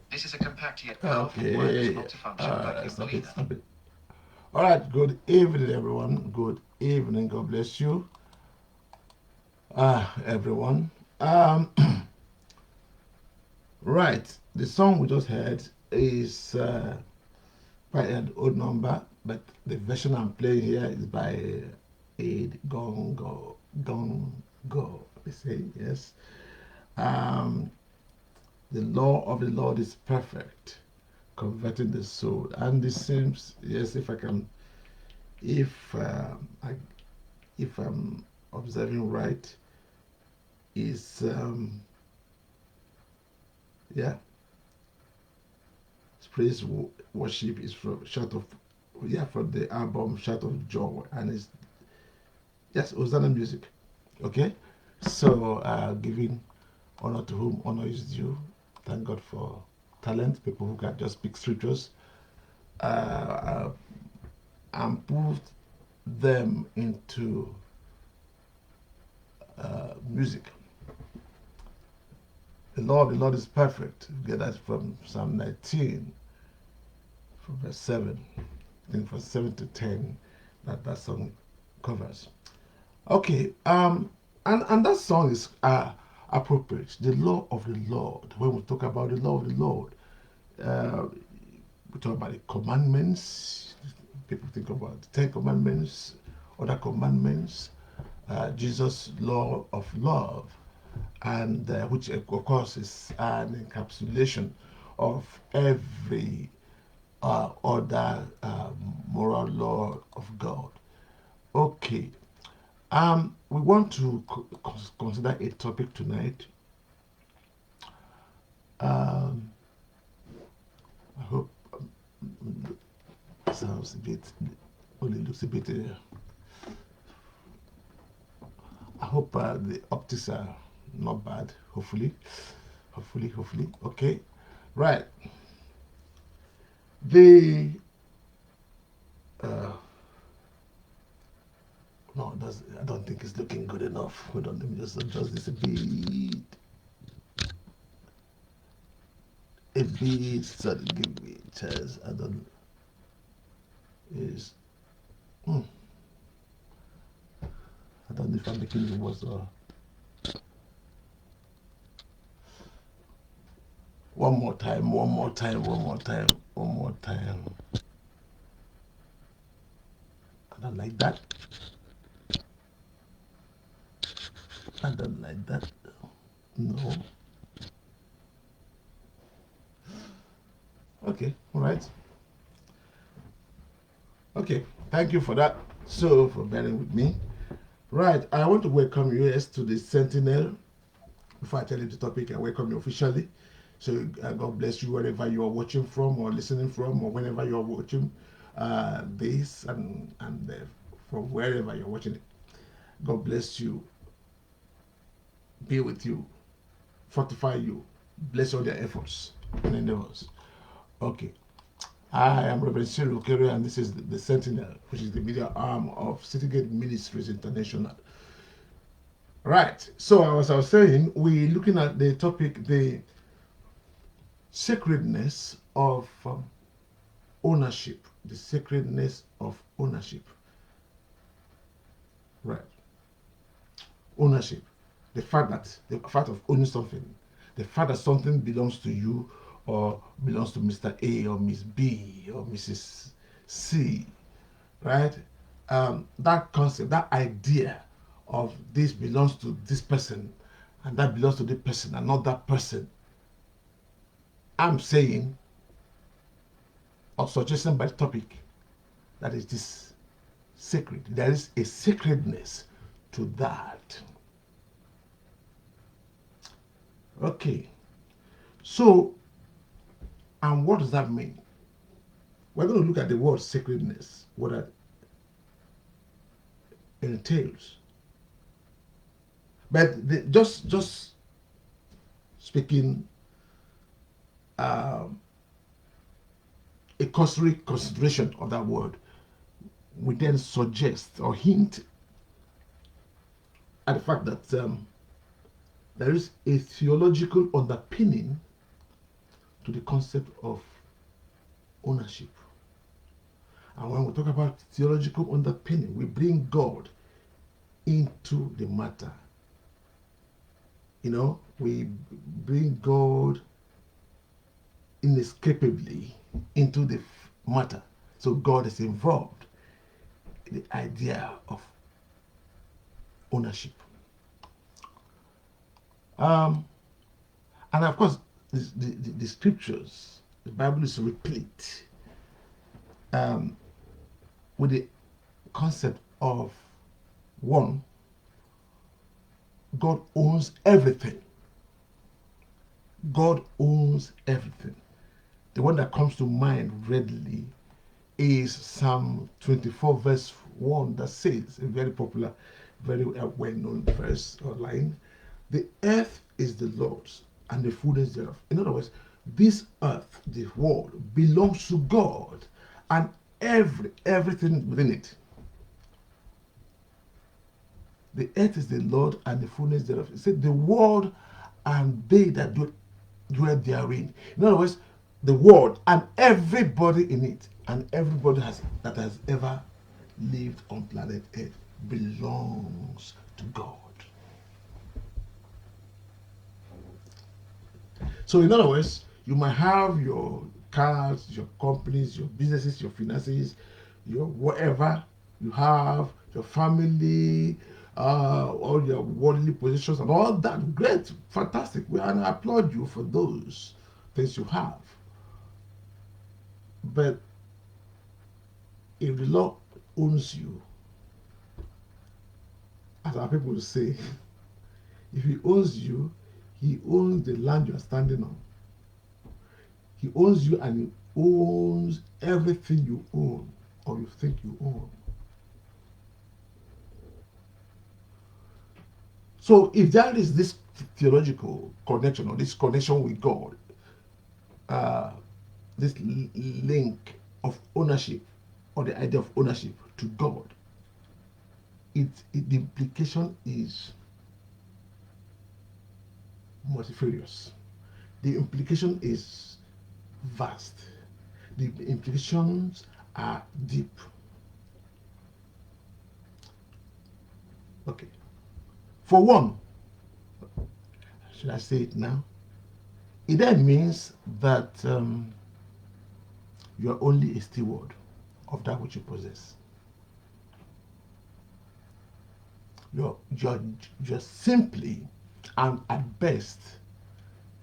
This is a compact yet powerful wireless multifunction vacuum cleaner. Stop it. All right, good evening, everyone. Good evening. God bless you, everyone. Right, the song we just heard is quite an old number, but the version I'm playing here is by Aid Gongo. They say yes. Um, the law of the Lord is perfect, converting the soul. And this seems, yes, if I can, if I, if I'm observing right, is yeah, praise worship is from Shout of, yeah, from the album Shout of Joy, and it's, yes, Hosanna music. Okay, so giving honor to whom honor is due. Thank God for talent, people who can just speak scriptures, uh, and put them into music. The Lord is perfect. We get that from Psalm 19, from verse 7. I think from 7 to 10, that song covers. Okay, and that song is appropriate. The law of the Lord. When we talk about the law of the Lord, uh, we talk about the commandments. People think about the Ten Commandments, other commandments, Jesus' law of love, and which of course is an encapsulation of every other moral law of God. Okay. We want to consider a topic tonight. Um, I hope sounds a bit, only looks a bit. I hope the optics are not bad. Hopefully. Okay. Right. The uh, no, I don't think it's looking good enough. Hold on, let me just adjust this a bit. So give me a chance. I don't is. I don't know if I'm making it worse or. One more time. I don't like that. I don't like that. No. Okay. All right. Okay. Thank you for that. So for bearing with me. Right. I want to welcome you to the Sentinel. Before I tell you the topic, I welcome you officially. So God bless you wherever you are watching from or listening from or whenever you are watching this and from wherever you're watching it. God bless you. Be with you. Fortify you. Bless all their efforts and endeavors. Okay. I am Reverend Cyril Okere, and this is the Sentinel, which is the media arm of Citygate Ministries International. Right. So as I was saying, we're looking at the topic, the sacredness of ownership. The sacredness of ownership. Right. Ownership. The fact of owning something. The fact that something belongs to you or belongs to Mr. A or Miss B or Mrs. C. Right? That concept, that idea of this belongs to this person and that belongs to this person and not that person. I'm saying or suggesting by the topic that it is sacred. There is a sacredness to that. Okay. So, and what does that mean? We're going to look at the word sacredness, what that entails. But just speaking a cursory consideration of that word, we then suggest or hint at the fact that there is a theological underpinning to the concept of ownership. And when we talk about theological underpinning, we bring God into the matter. You know, we bring God inescapably into the matter. So God is involved in the idea of ownership. And of course, the scriptures, the Bible is replete with the concept of one, God owns everything. God owns everything. The one that comes to mind readily is Psalm 24 verse 1 that says, a very popular, very well-known verse or line, the earth is the Lord's and the fullness thereof. In other words, this earth, the world, belongs to God and everything within it. The earth is the Lord and the fullness thereof. It said the world and they that dwell therein. In other words, the world and everybody in it, and everybody that has ever lived on planet Earth belongs to God. So in other words, you might have your cars, your companies, your businesses, your finances, your whatever you have, your family, all your worldly positions and all that. Great, fantastic. And I applaud you for those things you have. But if the Lord owns you, as our people will say, if He owns you, He owns the land you are standing on. He owns you, and He owns everything you own or you think you own. So if there is this theological connection or this connection with God, this link of ownership or the idea of ownership to God, the implication is multifarious. The implication is vast. The implications are deep. Okay. For one, should I say it now? It then means that you are only a steward of that which you possess. You're simply and at best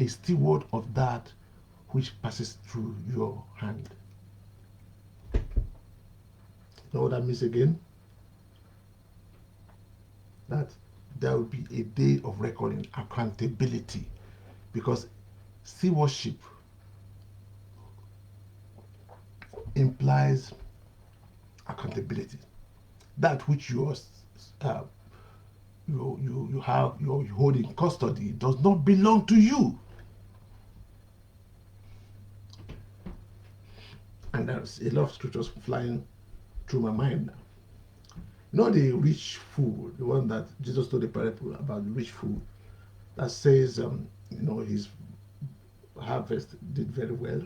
a steward of that which passes through your hand. You know what that means again? That there will be a day of reckoning, accountability, because stewardship implies accountability. That which you have, you hold in custody does not belong to you. And there's a lot of scriptures flying through my mind now. You know the rich fool, the one that Jesus told the parable about the rich fool, that says, his harvest did very well,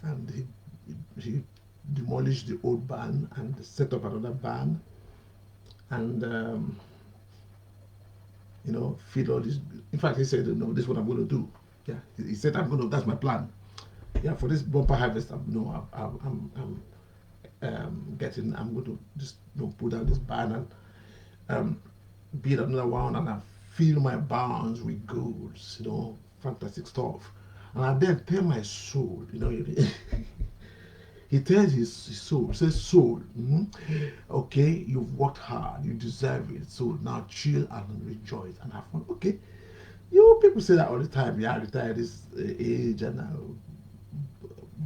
and he demolished the old barn and set up another barn, and feed all this. In fact, he said, "No, this is what I'm going to do." Yeah, he said, That's my plan. Yeah, for this bumper harvest, I'm going to just put down this barn and build another one, and I fill my barns with goods, fantastic stuff, and I then tell my soul, he tells his soul, says, "Soul, okay, you've worked hard, you deserve it, so now chill and rejoice and have fun." Okay, people say that all the time. Yeah, I retired this age and I'll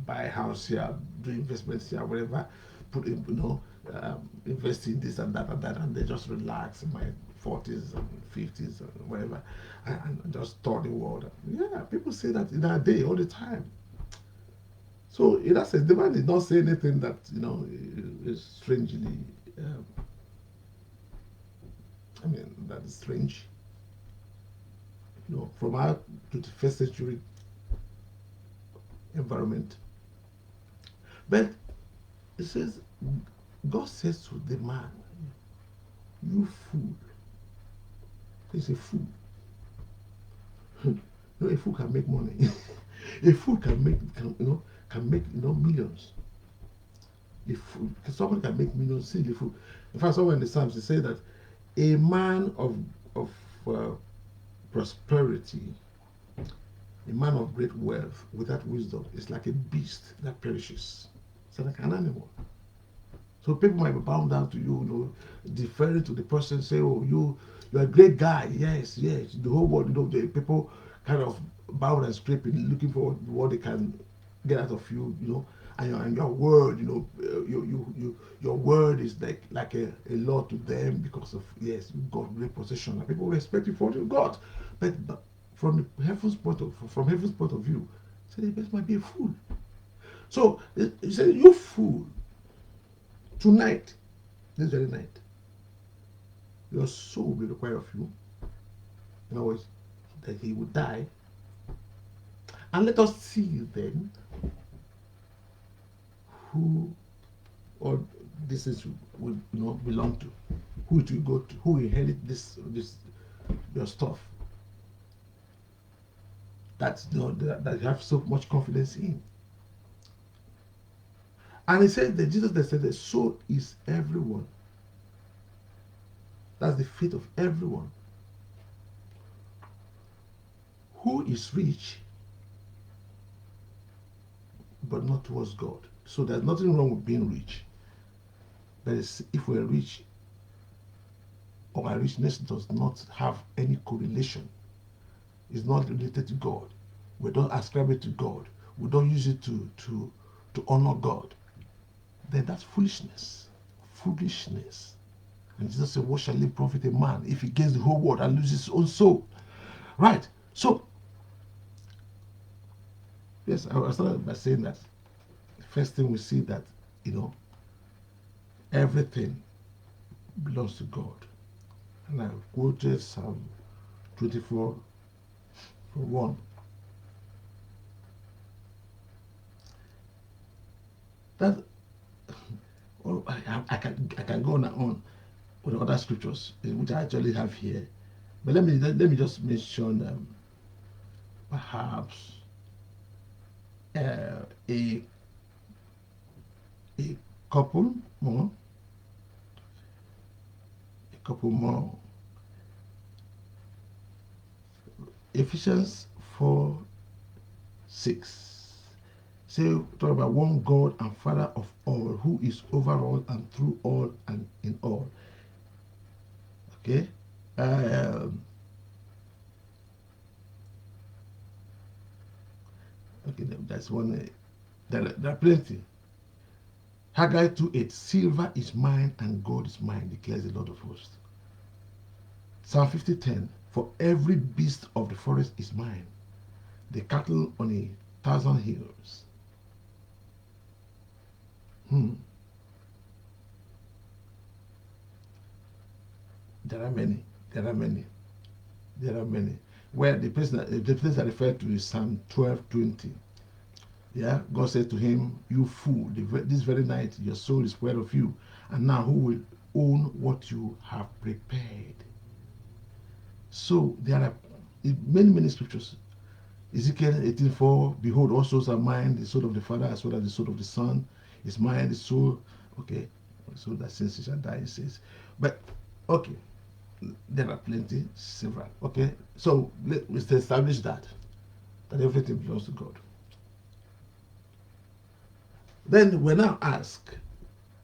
buy a house here, do investments here, whatever, put in, invest in this and that, and they just relax in my 40s and 50s or whatever, and just turn the world. Yeah, people say that in our day all the time. So in that sense, the man did not say anything that is strangely. That is strange. From our 21st century environment. But it says, God says to the man, "You fool." He's a fool. A fool can make money. A fool can make millions. A fool, someone can make millions. See the fool. In fact, somewhere in the Psalms, they say that a man of prosperity, a man of great wealth without wisdom is like a beast that perishes. It's like an animal. So people might be bound down to you, deferring to the person, say, "Oh, you're a great guy." Yes. The whole world, the people kind of bound and scraping, looking for what they can get out of you, and your word, your word is like a law to them because of, yes, you got great possession, and people respect you for what you got. But from heaven's point of view, say the person might be a fool. So he said, "You fool, tonight, this very night, your soul will be required of you." In other words, that he will die. And let us see then who or this is will belong to, who it will go to, who will inherit this your stuff. That's that you have so much confidence in. And he said that Jesus said that so is everyone. That's the fate of everyone who is rich but not towards God. So there's nothing wrong with being rich. But if we're rich, or our richness does not have any correlation, it's not related to God, we don't ascribe it to God, we don't use it to honor God, then that's foolishness. Foolishness. And Jesus said, what shall it profit a man if he gains the whole world and loses his own soul? Right. So, yes, I started by saying that first thing we see that, everything belongs to God. And I quoted Psalm 24 from 1. That I can go on and on with other scriptures which I actually have here, but let me just mention perhaps a couple more. Ephesians 4:6. So talk about one God and Father of all, who is over all and through all and in all. Okay. Okay, that's one. There are plenty. Haggai 2:8. Silver is mine and gold is mine, declares the Lord of hosts. Psalm 50:10. For every beast of the forest is mine, the cattle on 1,000 hills. There are many. Where the place I refer to is Psalm 12:20. Yeah, God said to him, you fool, this very night your soul is full of you, and now who will own what you have prepared? So there are many scriptures. Ezekiel 18:4, behold, all souls are mine, the soul of the Father as well as the soul of the Son is mine, the soul, okay, so that since he shall die, he says. But, okay, there are plenty, several, okay? So, let's establish that everything belongs to God. Then we now ask,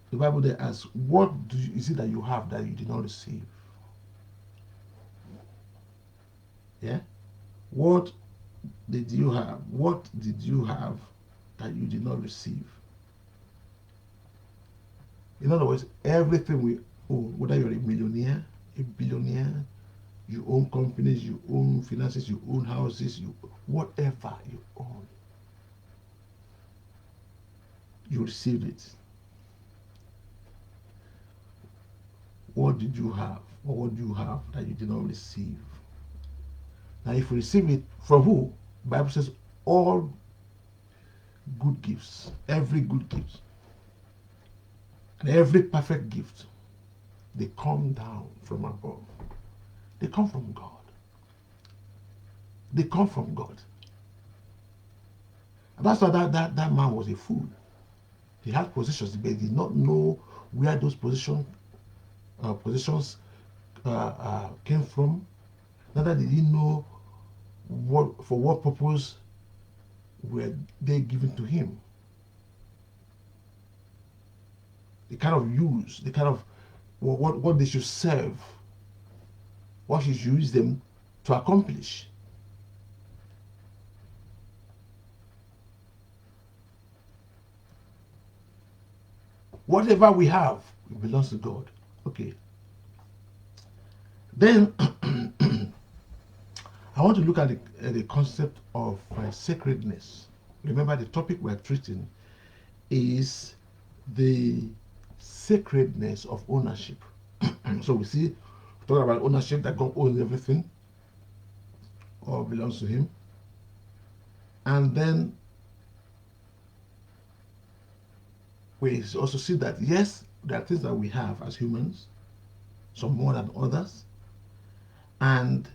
the Bible then asks, what is it that you have that you did not receive? Yeah? What did you have? What did you have that you did not receive? In other words, everything we own, whether you're a millionaire, a billionaire, you own companies, you own finances, you own houses, whatever you own, you received it. What did you have? Or what do you have that you did not receive? Now, if you receive it from who? The Bible says all good gifts, every good gift, and every perfect gift, they come down from above. They come from God. They come from God. And that's why that man was a fool. He had positions, but he did not know where those positions came from. Neither did he know for what purpose were they given to him. The kind of use, the kind of what they should serve, what he should use them to accomplish. Whatever we have, it belongs to God. Okay. Then I want to look at the concept of sacredness. Remember, the topic we're treating is the sacredness of ownership. So we see, talk about ownership, that God owns everything, or belongs to him. And then we also see that, yes, there are things that we have as humans, some more than others. And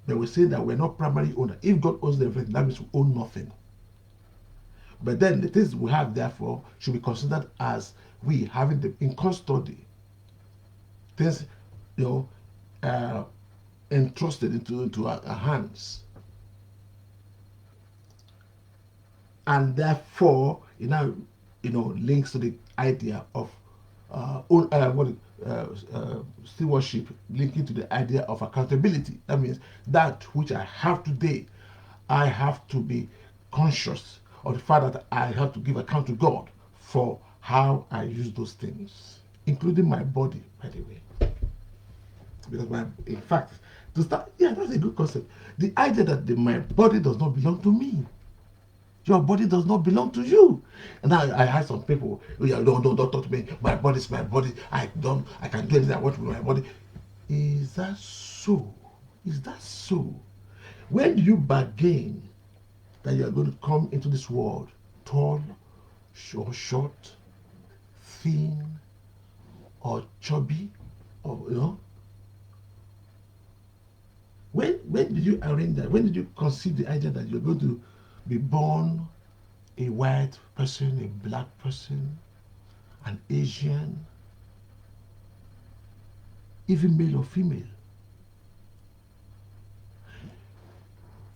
then we say that we're not primary owner. If God owns everything, that means we own nothing. But then the things we have, therefore, should be considered as we having them in custody. Things, entrusted into our hands. and therefore links to the idea of stewardship, linking to the idea of accountability. That means that which I have today, I have to be conscious of the fact that I have to give account to God for how I use those things, including my body, by the way. Because in fact, to start, yeah, that's a good concept. The idea that my body does not belong to me. Your body does not belong to you. And I had some people, don't talk to me. My body is my body. I can do anything I want with my body. Is that so? Is that so? When you bargain that you are going to come into this world tall, or short, thin, or chubby, or when did you arrange that? When did you conceive the idea that you're going to be born a white person, a black person, an Asian, even male or female?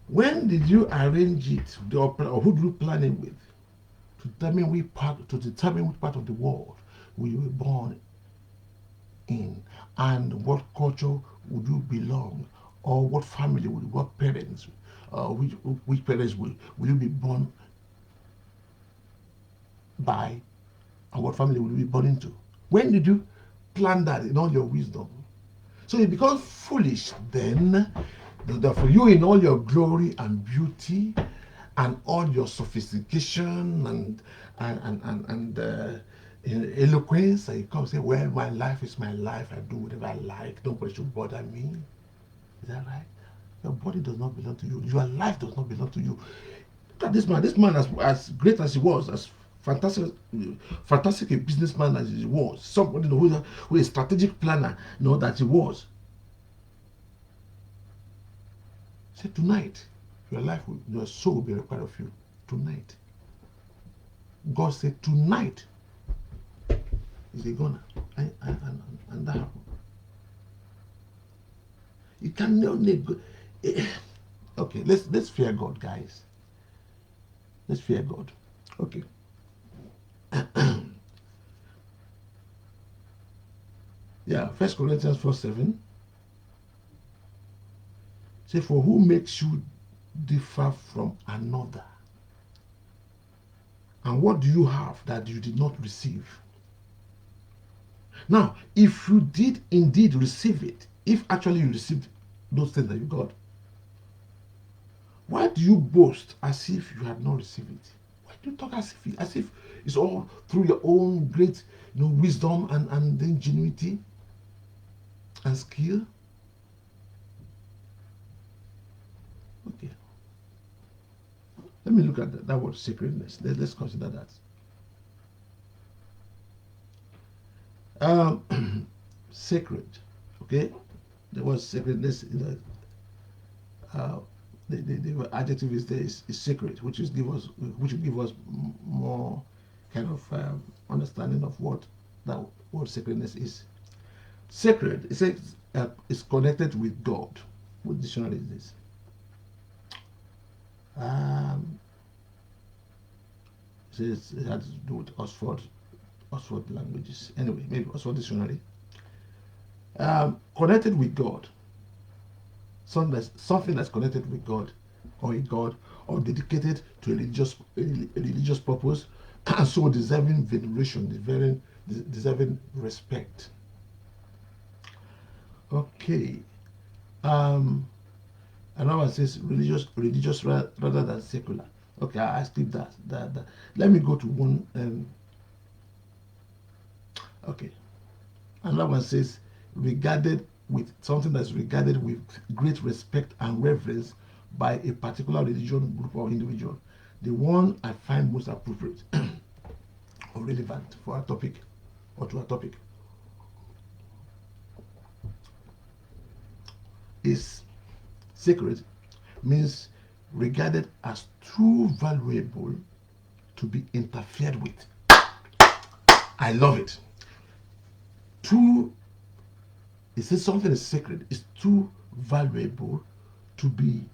When did you arrange it, or who did you plan it with, to determine which part of the world will you be born in, and what culture would you belong, or what family, what parents, which parents will you be born by, and what family will you be born into? When did you plan that in all your wisdom? So it becomes foolish then, for you in all your glory and beauty and all your sophistication and eloquence, and you come and say, well, my life is my life, I do whatever I like, nobody should bother me. Is that right? Your body does not belong to you. Your life does not belong to you. Look at this man. This man, as great as he was, as fantastic a businessman as he was, somebody who is a strategic planner, that he was. Say tonight, your soul will be required of you. Tonight. God said tonight is a gonna, and that happened. You cannot okay, let's fear God, guys. Let's fear God. Okay. Yeah, 1 Corinthians 4:7. Say, for who makes you differ from another? And what do you have that you did not receive? Now, if you did indeed receive it, if actually you received those things that you got, why do you boast as if you had not received it? Why do you talk as if it's all through your own great wisdom and ingenuity and skill? Okay. Let me look at that word sacredness. Let's consider that. Sacred. Okay? The word sacredness, the adjective is there is sacred, which will give us more kind of understanding of what that word sacredness is. Sacred, it says, is connected with God. What dictionary is this? It says it has to do with Oxford languages. Anyway, maybe Oxford dictionary. Connected with God. Something that's connected with God, or dedicated to a religious purpose, and so deserving veneration, deserving respect. Okay. Another one says religious rather than secular. Okay, I skip that. Let me go to one. Okay. Another one says something that's regarded with great respect and reverence by a particular religion, group, or individual. The one I find most appropriate or relevant for our topic, or to our topic, is sacred, means regarded as too valuable to be interfered with. I love it. It says something is sacred, is too valuable to be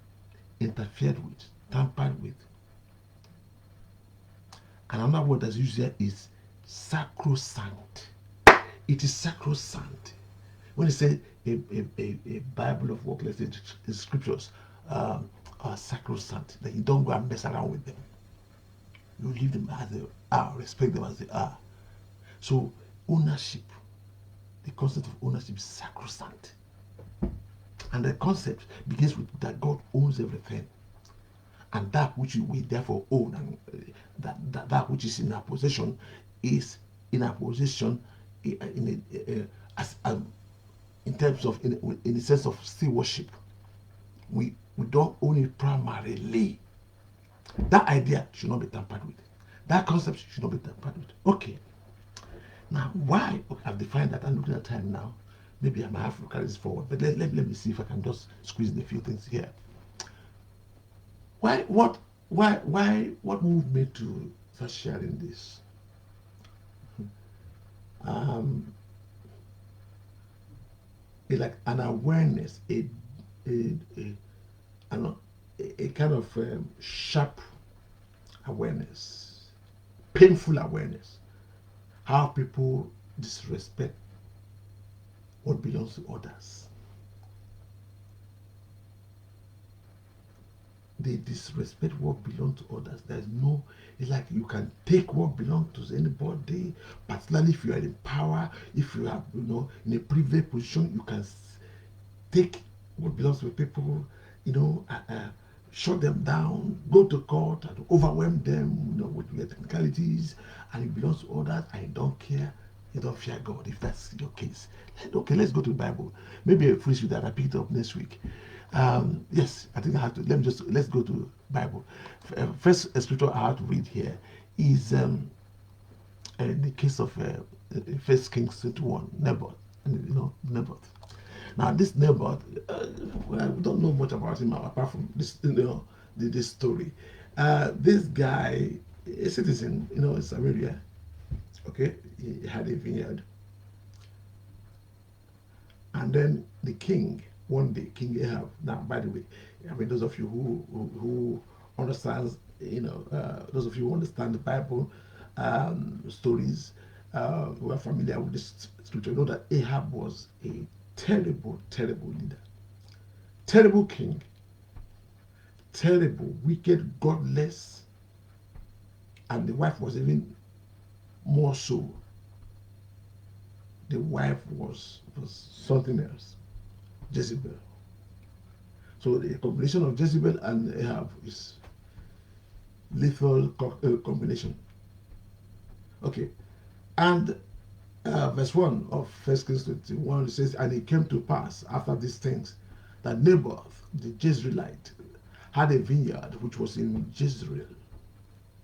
interfered with, tampered with. And another word that's used here is sacrosanct. It is sacrosanct. When you say a Bible of what, let's say, the scriptures are sacrosanct, that you don't go and mess around with them. You leave them as they are, respect them as they are. So, ownership, the concept of ownership is sacrosanct. And the concept begins with that God owns everything. And that which we therefore own, and that which is in our possession, is in our possession in terms of, in the sense of stewardship. We don't own it primarily. That idea should not be tampered with. That concept should not be tampered with. Okay. Now, why? Okay, I've defined that. I'm looking at time now. Maybe I might have to carry this forward, but let me see if I can just squeeze in a few things here. What moved me to start sharing this? Like an awareness, a kind of sharp awareness, painful awareness, how people disrespect what belongs to others. They disrespect what belongs to others. There's no, it's like you can take what belongs to anybody, particularly if you are in power, if you are, in a privileged position, you can take what belongs to people, shut them down, go to court and overwhelm them, with their technicalities, and it belongs to others, and you don't care, you don't fear God, if that's your case. Okay, let's go to the Bible. Maybe a phrase that I picked up next week. Yes, I think I have to. Let's go to Bible. First scripture I have to read here is the case of First Kings 21, Naboth. Naboth. Now this Naboth, we don't know much about him apart from this, this story. This guy, a citizen, in Samaria. Okay, he had a vineyard, and then the king. One day, King Ahab. Now, by the way, those of you who understands, those of you who understand the Bible stories, who are familiar with this scripture, know that Ahab was a terrible, terrible leader, terrible king, terrible, wicked, godless, and the wife was even more so. The wife was something else. Jezebel. So the combination of Jezebel and Ahab is lethal combination. Okay, and verse 1 of 1 Kings 21 says, and it came to pass after these things that Naboth the Jezreelite had a vineyard which was in Jezreel.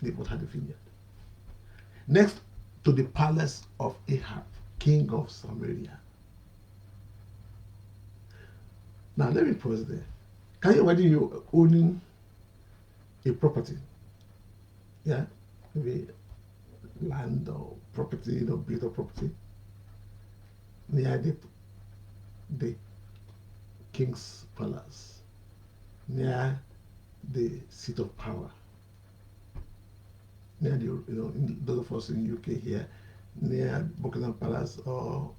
Naboth had a vineyard next to the palace of Ahab, king of Samaria. Now let me pause there. Can you imagine you owning a property? Yeah, maybe land or property, bit of property near the king's palace, near the seat of power, near the those of us in UK here, near Buckingham Palace or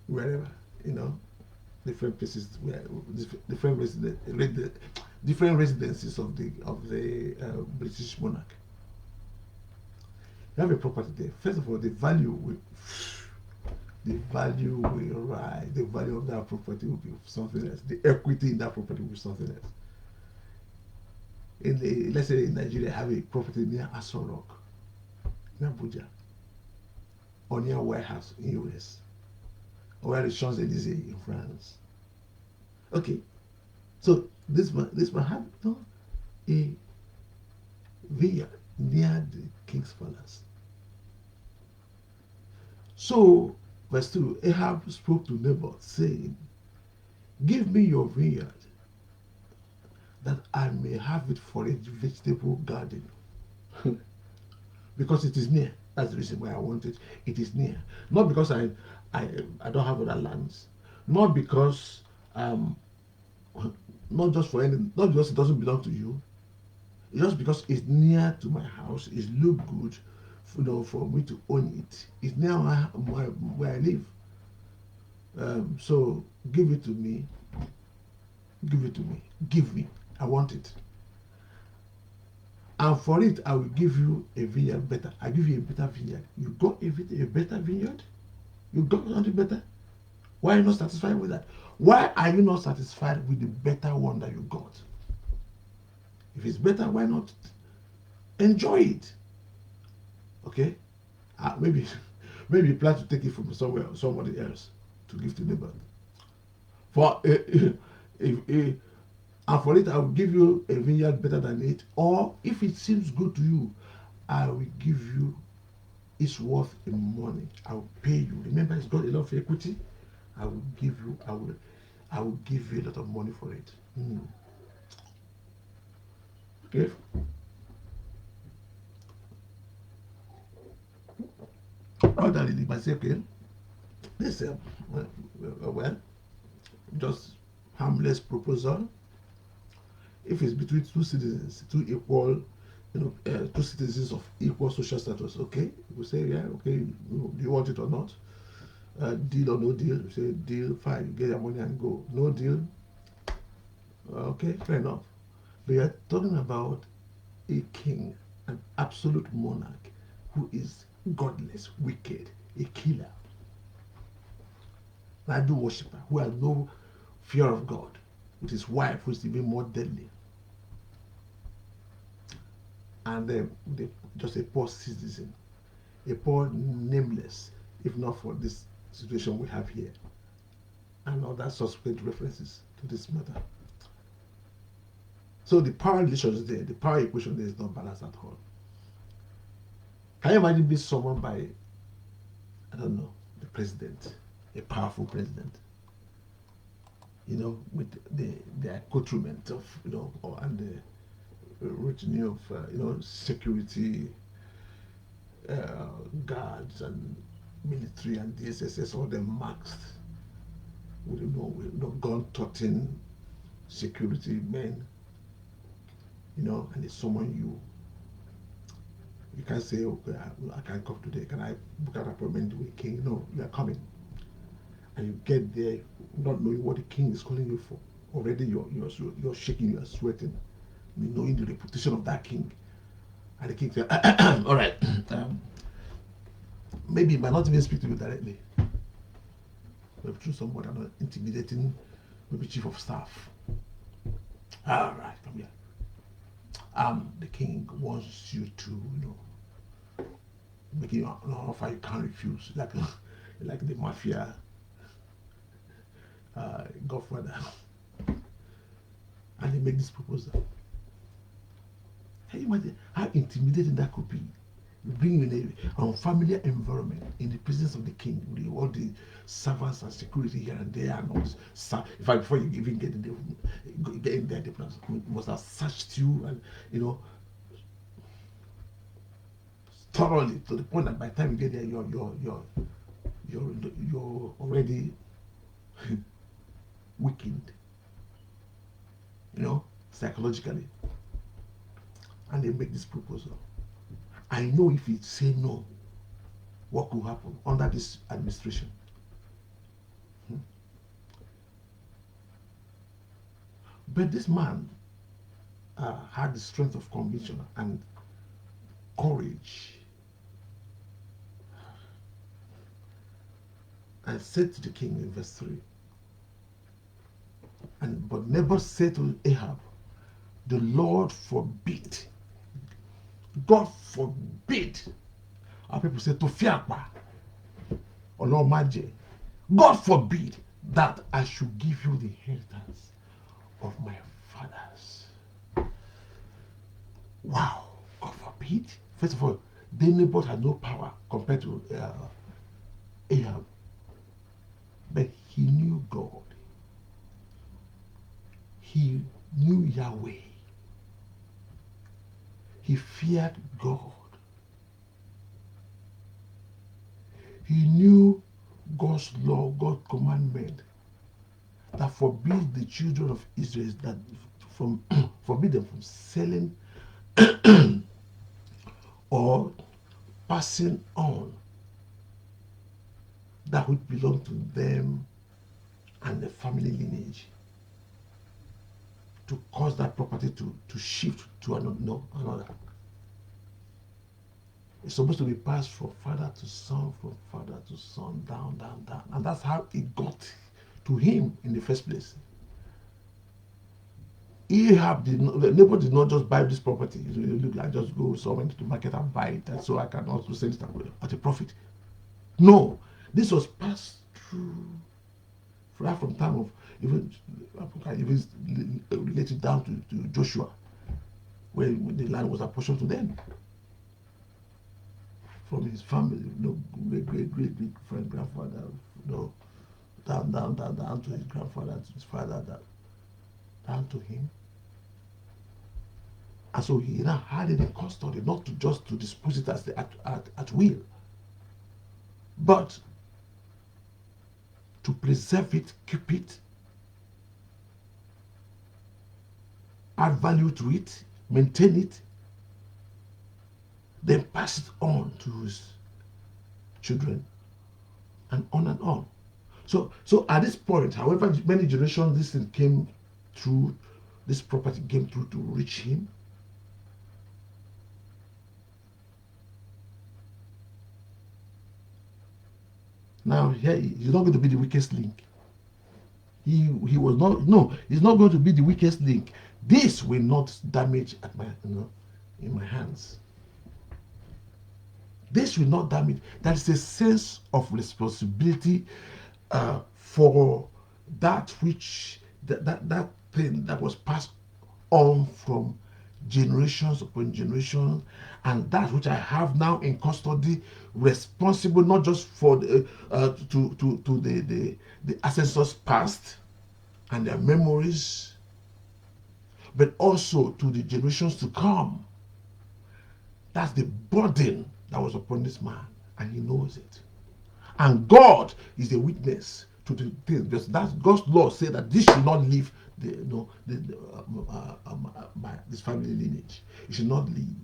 wherever, different places where different residences of the British monarch. You have a property there. First of all, the value will rise. The value of that property will be something else. The equity in that property will be something else. Let's say in Nigeria, have a property near Aso Rock, in Abuja, or near White House in US, or where the Champs-Élysées in France. Okay, so this man had a vineyard near the king's palace. So, verse 2, Ahab spoke to Naboth, saying, give me your vineyard, that I may have it for a vegetable garden. Because it is near. That's the reason why I want it. It is near. Not because I don't have other lands. Not because not just for any, not because it doesn't belong to you. just because it's near to my house, it look good, for me to own it. It's near where I live. So give it to me. Give it to me. Give me. I want it. And for it, I will give you a vineyard better. I give you a better vineyard. You got a better vineyard? You got something better? Why are you not satisfied with that? Why are you not satisfied with the better one that you got? If it's better, why not enjoy it? Okay? Maybe you plan to take it from somebody else to give to neighbor. And for it, I will give you a vineyard better than it. Or if it seems good to you, I will give you its worth in money. I will pay you. Remember, it's got a lot of equity. I will give you a lot of money for it. Okay. Orderly, but say, okay, this well, just harmless proposal. If it's between two citizens, two equal, two citizens of equal social status, okay, we say, yeah, okay, do you want it or not? Deal or no deal? We say deal, fine, you get your money and go. No deal, okay, fair enough. But you're talking about a king, an absolute monarch, who is godless, wicked, a killer, an idol worshiper, who has no fear of God, with his wife, who is even more deadly. And then just a poor citizen, a poor nameless, if not for this situation we have here, and other subsequent references to this matter. So the power relations there, the power equation there is not balanced at all. Can you imagine being summoned by, I don't know, the president, a powerful president, with the accoutrement of, and the routine of, security guards and military and DSSS, all them maxed with gun-toting security men, and they summon you. You can't say, okay, I can't come today. Can I book an appointment with the king? No, you are coming. And you get there not knowing what the king is calling you for. Already you're shaking, you're sweating, knowing the reputation of that king. And the king says, all right, maybe he might not even speak to you directly. But through somebody intimidating, maybe chief of staff. All right, come here. The king wants you to, make you an offer you can't refuse, like the mafia godfather. And they make this proposal. Can you imagine how intimidating that could be? You bring you in an unfamiliar environment in the presence of the king, with all the servants and security here and there, and all this. In fact, before you even get in there, they must have searched you and thoroughly, to the point that by the time you get there, you're already weakened, psychologically. And they make this proposal. I know if you say no, what could happen under this administration. But this man had the strength of conviction and courage, and said to the king in verse 3, but never said to Ahab, the Lord forbid, God forbid. Our people say to fiakwa or no maje. God forbid that I should give you the inheritance of my fathers. Wow, God forbid. First of all, the neighbors had no power compared to Ahab, but he knew God. He knew Yahweh. He feared God. He knew God's law, God's commandment that forbids the children of Israel forbid them from selling or passing on that which belongs to them and the family lineage, to cause that property to shift to another. It's supposed to be passed from father to son, from father to son, down, down, down. And that's how it got to him in the first place. The neighbor did not just buy this property. It looked like just go somewhere to the market and buy it, and so I can also sell it at a profit. No, this was passed through right from time of even related down to Joshua, where the land was apportioned to them from his family, great friend, grandfather, down to his grandfather, to his father, down to him. And so he now had it in custody, not to just to dispose it as at will, but to preserve it, keep it, add value to it, maintain it, then pass it on to his children, and on and on. So at this point, however many generations this thing came through, this property came through to reach him, now here he's not going to be the weakest link. He was not. No, he's not going to be the weakest link. This will not damage at my in my hands. This will not damage. That is a sense of responsibility for that which that thing that was passed on from generations upon generations, and that which I have now in custody, responsible not just for the ancestors past and their memories, but also to the generations to come. That's the burden that was upon this man, and he knows it. And God is the witness to the thing. That's God's law said that this should not leave this family lineage. It should not leave,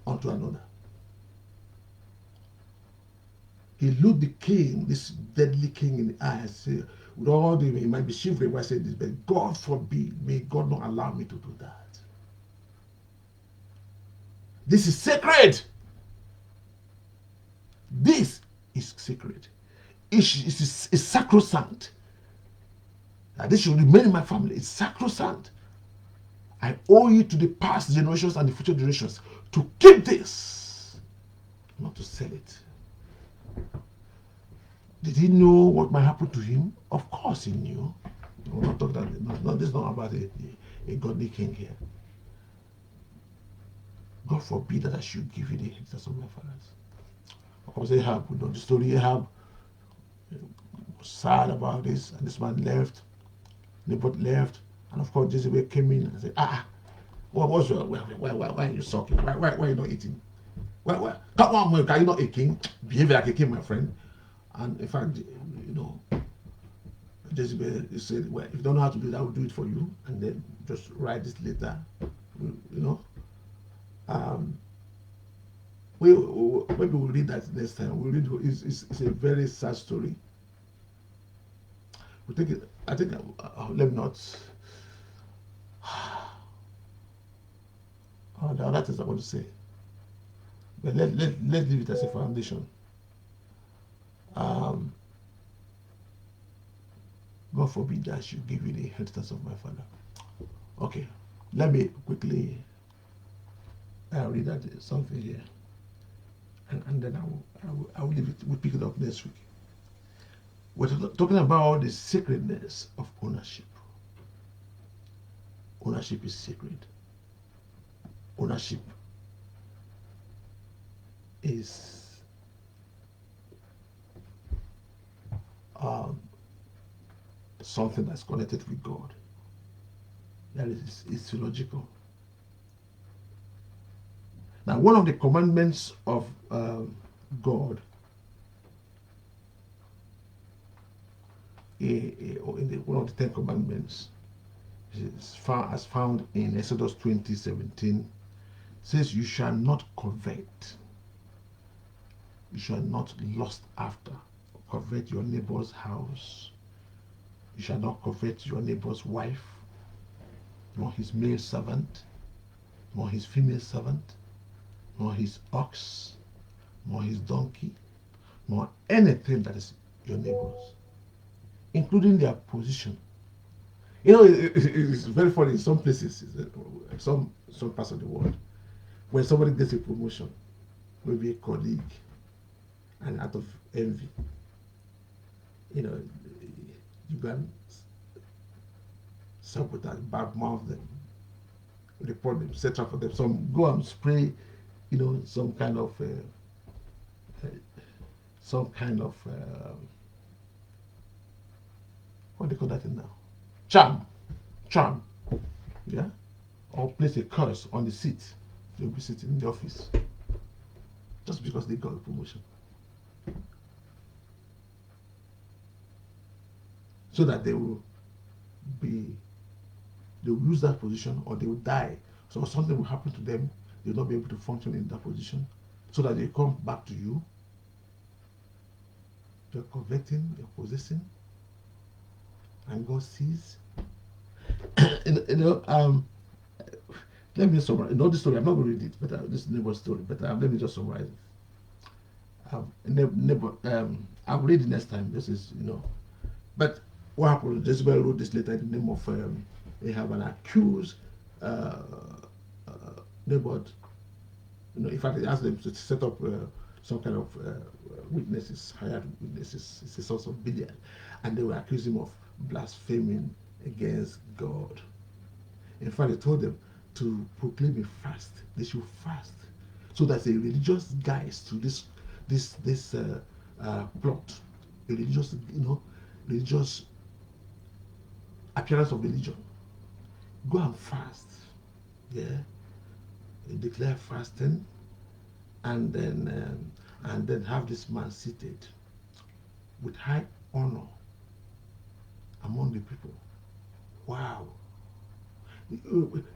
onto another. He looked the king, this deadly king, in the eye and said, with all the, he might be shivering when I said this, but God forbid, may God not allow me to do that. This is sacred. This is sacred. It's sacrosanct. This should remain in my family. It's sacrosanct. I owe it to the past generations and the future generations to keep this, not to sell it. Did he know what might happen to him? Of course he knew. We're not talking about, no, this is not about a godly king here. God forbid that I should give you the inheritance of my fathers. Of course, Ahab, we know the story. Ahab was sad about this, and this man left. Naboth left, and of course Jezebel came in and said, what's your, why are you sucking? Why are you not eating? Why? Come on, man, can you not a king? Behave like a king, my friend. And in fact, Jezebel said, well, if you don't know how to do that, I will do it for you, and then just write this later, maybe we'll read that next time. We'll read. It's a very sad story. We take it. I think let me not. There are other things I want to say, but let's leave it as a foundation. God forbid that I should give you the inheritance of my father. Okay, let me quickly read that something here, and then I will leave it. We'll pick it up next week. We're talking about the sacredness of ownership. Ownership is sacred. Ownership is something that's connected with God. That is, it's theological. Now, one of the commandments of God in one of the 10 commandments It's found, as found in Exodus 20:17, says, "You shall not covet, you shall not lust after, covet your neighbor's house. You shall not covet your neighbor's wife, nor his male servant, nor his female servant, nor his ox, nor his donkey, nor anything that is your neighbor's, including their position." You know, it's very funny in some places, some parts of the world, when somebody gets a promotion, maybe a colleague, and out of envy, you know, you can sabotage, badmouth them, report them, set up for them. Some go and spray, you know, some kind of what do they call that thing now? Charm, yeah, or place a curse on the seat they'll be sitting in the office just because they got a promotion, so that they will lose that position, or they will die. So something will happen to them, they'll not be able to function in that position, so that they come back to you. You're coveting, you're possessing, and God sees. Let me summarize. You know this story, I'm not going to read it, but this neighbor story, but let me just summarize it. I'll read it next time. This is, but what happened? Jezebel wrote this letter in the name of they have an accused neighbor. In fact, they asked them to set up some kind of witnesses, hired witnesses. It's a source of billion, and they were accusing him of blaspheming against God. In fact, they told them to proclaim a fast. They should fast. So that's a religious guise to this plot, a religious appearance of religion. Go and fast, yeah. You declare fasting, and then have this man seated with high honor among the people. Wow.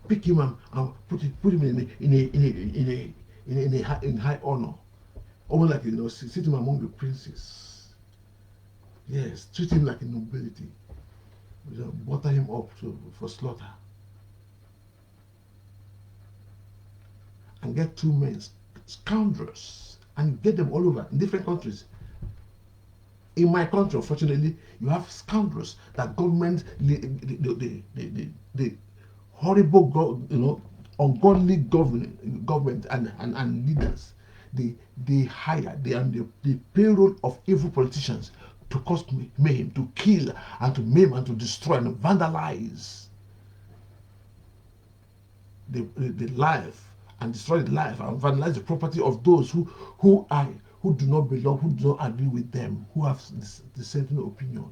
Pick him and put him in high honor, almost like sit him among the princes. Yes, treat him like a nobility. Butter him up for slaughter, and get two men, scoundrels, and get them all over in different countries. In my country, unfortunately, you have scoundrels that government, the horrible, ungodly government and leaders, they hire, they are the payroll of evil politicians to cause mayhem, to kill and to maim and to destroy and vandalize the life, and destroy the life and vandalize the property of those who do not belong, who do not agree with them, who have the same opinion.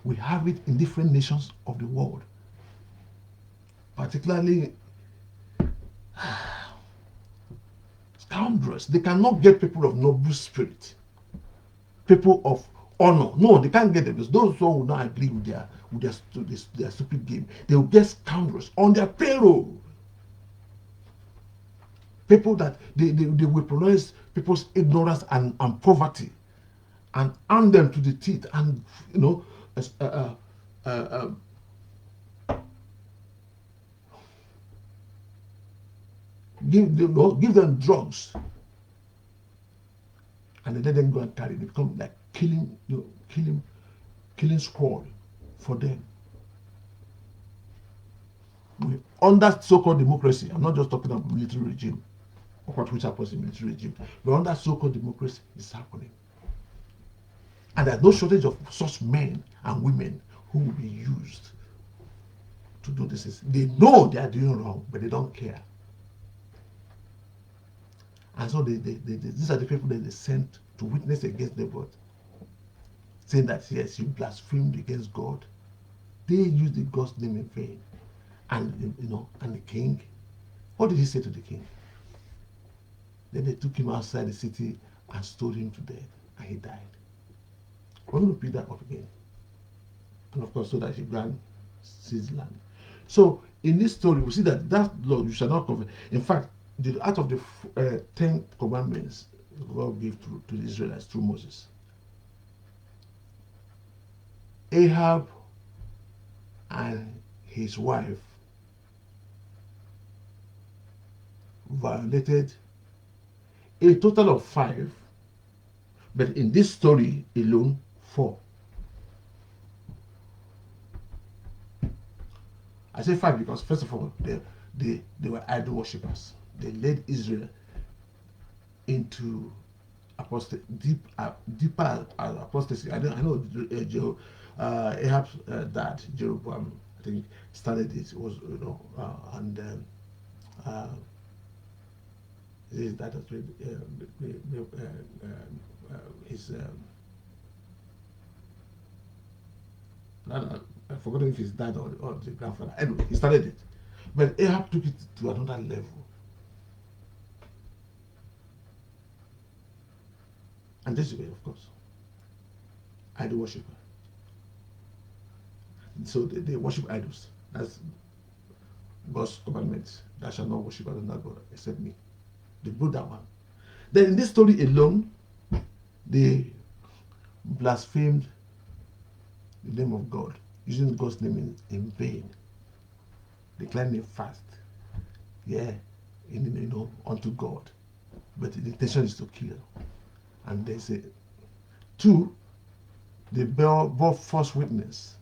We have it in different nations of the world, particularly scoundrels. They cannot get people of noble spirit, people of honor. No, they can't get them, because those who will not agree with their stupid game, they will get scoundrels on their payroll. People that they weaponize people's ignorance and poverty, and arm them to the teeth, and give them drugs, and they let them go and carry. They become like killing squad for them. Under so-called democracy, I'm not just talking about military regime, or what which happens in military regime, but under so-called democracy, it's happening. And there's no shortage of such men and women who will be used to do this. They know they are doing wrong, but they don't care. And so these are the people that they sent to witness against the God, saying that yes, you blasphemed against God. They used the God's name in vain. And and the king, what did he say to the king? Then they took him outside the city and stoned him to death, and he died. We're going to pick that up again. And of course, so that he grant his land. So in this story, we see that law you shall not covet. In fact, out of the 10 commandments God gave to the Israelites through Moses, Ahab and his wife violated a total of 5, but in this story alone, 4. I say 5 because, first of all, they were idol worshippers. They led Israel into deeper apostasy. I know Ahab's dad, Jeroboam, I think, started it. Was and his dad has his. I forgot if his dad or the grandfather. Anyway, he started it, but Ahab took it to another level. And Jezebel, of course, idol worshiper. So they worship idols. That's God's commandment. Thou shalt not worship another God except me. They broke that one. Then in this story alone, they blasphemed the name of God, using God's name in vain, declining a fast, unto God. But the intention is to kill. And they say, 2, they bore false witness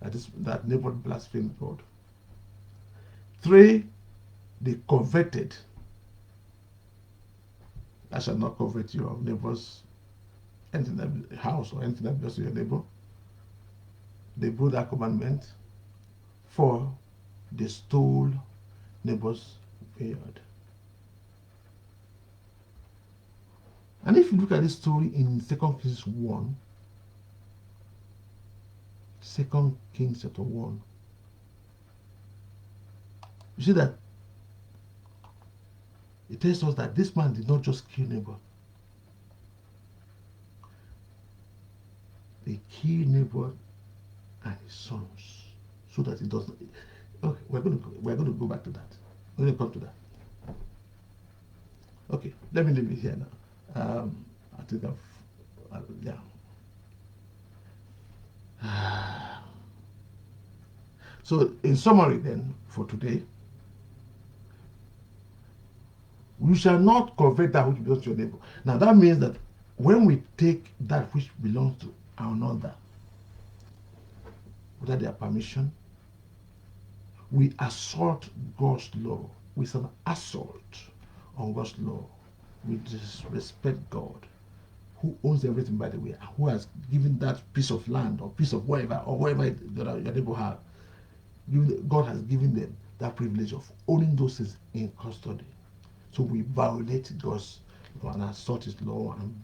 that neighbor blasphemed God. 3, they coveted. I shall not covet your neighbor's house or anything that belongs to your neighbor. They broke that commandment. 4, they stole neighbor's vineyard. And if you look at this story in 2 Kings 1, 2 Kings chapter 1, you see that it tells us that this man did not just kill neighbor. They killed neighbor and his sons, so that it doesn't. Okay, we're going to go back to that. We're going to come to that. Okay, let me leave it here now. I think So, in summary, then, for today, we shall not covet that which belongs to your neighbor. Now, that means that when we take that which belongs to another, without their permission, we assault God's law. It's an assault on God's law. We disrespect God, who owns everything, by the way, who has given that piece of land or piece of whatever or whatever your neighbor have. God has given them that privilege of owning those things in custody. So we violate God's law and assault His law. And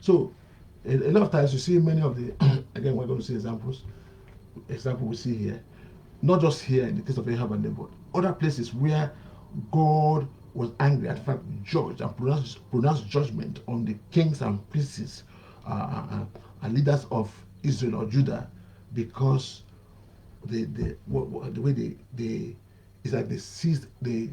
so a lot of times you see many of the again we're going to see example we see here, not just here in the case of Ahab and Naboth, other places where God was angry, in fact judged and pronounced judgment on the kings and princes and leaders of Israel or Judah, because the way they it's like they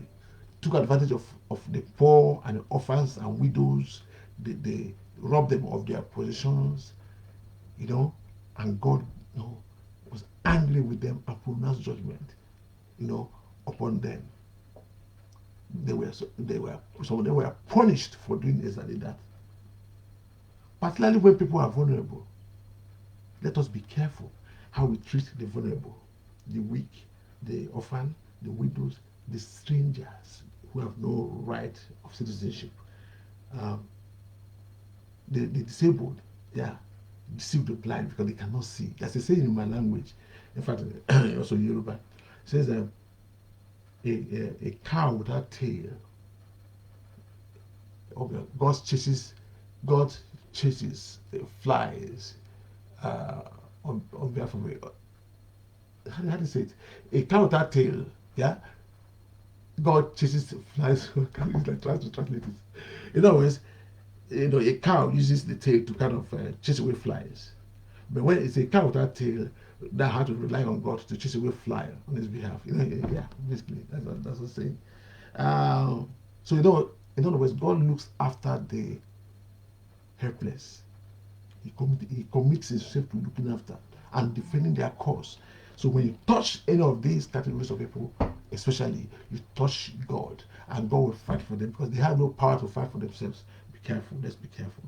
took advantage of the poor and the orphans and widows. They robbed them of their possessions, and God, was angry with them and pronounced judgment, upon them. Some of them were punished for doing exactly that. Particularly when people are vulnerable, let us be careful how we treat the vulnerable, the weak, the orphan, the widows, the strangers who have no right of citizenship, the disabled, deceive the blind because they cannot see. There's a saying in my language, in fact, also in Yoruba, it says a cow without tail, God chases flies on behalf of how do you say it? A cow without tail, God chases flies. It's like trying to translate it. In other words, a cow uses the tail to kind of chase away flies. But when it's a cow without tail, that had to rely on God to chase away fly on his behalf. Yeah, basically, that's what I'm saying. So in other words, God looks after the helpless. He commits himself to looking after and defending their cause. So when you touch any of these categories of people, especially, you touch God, and God will fight for them because they have no power to fight for themselves. Be careful. Let's be careful.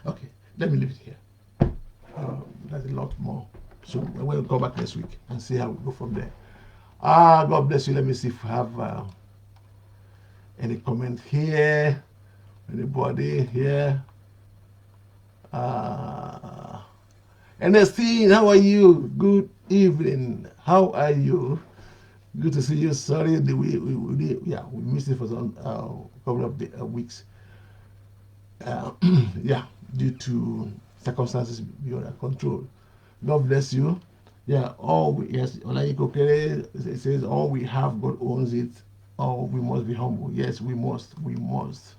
Okay, let me leave it here. There's a lot more. So we'll go back next week and see how we go from there. God bless you. Let me see if we have any comment here. Anybody here? Ernestine, how are you? Good evening. How are you? Good to see you. Sorry, we missed it for some couple of weeks. Yeah, due to circumstances beyond our control. God bless you. Yeah, yes, Cyril Okere, it says all we have, God owns it. Oh, we must be humble. Yes, we must. We must.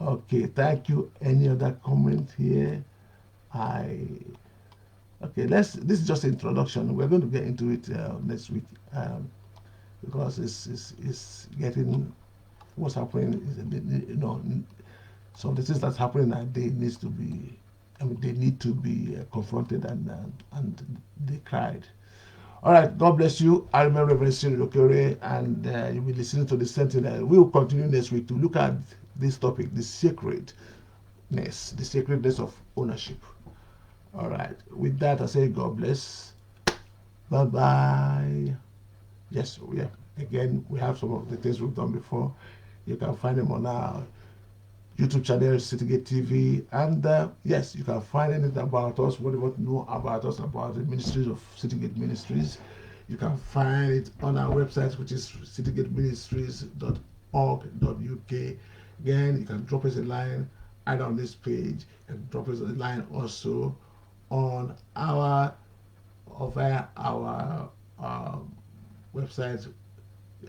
Okay, thank you. Any other comment here? Okay. This is just an introduction. We're going to get into it next week because it's getting what's happening is a bit, some of the things that's happening now, they needs to be. They need to be confronted and they cried. All right, God bless you. I remember Reverend Cyril Okere, and you'll be listening to the Sentinel. We will continue next week to look at this topic, the sacredness of ownership. All right, with that, I say God bless. Bye bye. Yes, again, we have some of the things we've done before. You can find them on our YouTube channel, Citygate TV, and yes, you can find anything about us, what you want to know about us, about the ministries of Citygate Ministries. You can find it on our website, which is citygateministries.org.uk. Again, you can drop us a line either on this page and drop us a line also on our via our website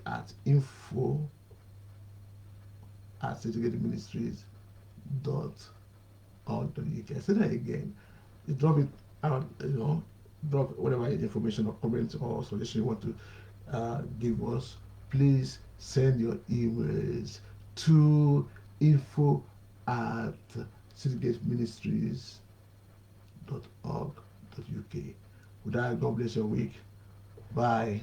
at info@citygateministries.org.uk. Say that again. You drop it out, drop whatever information or comments or suggestion you want to give us. Please send your emails to info@citygateministries.org.uk. With that, God bless your week. Bye.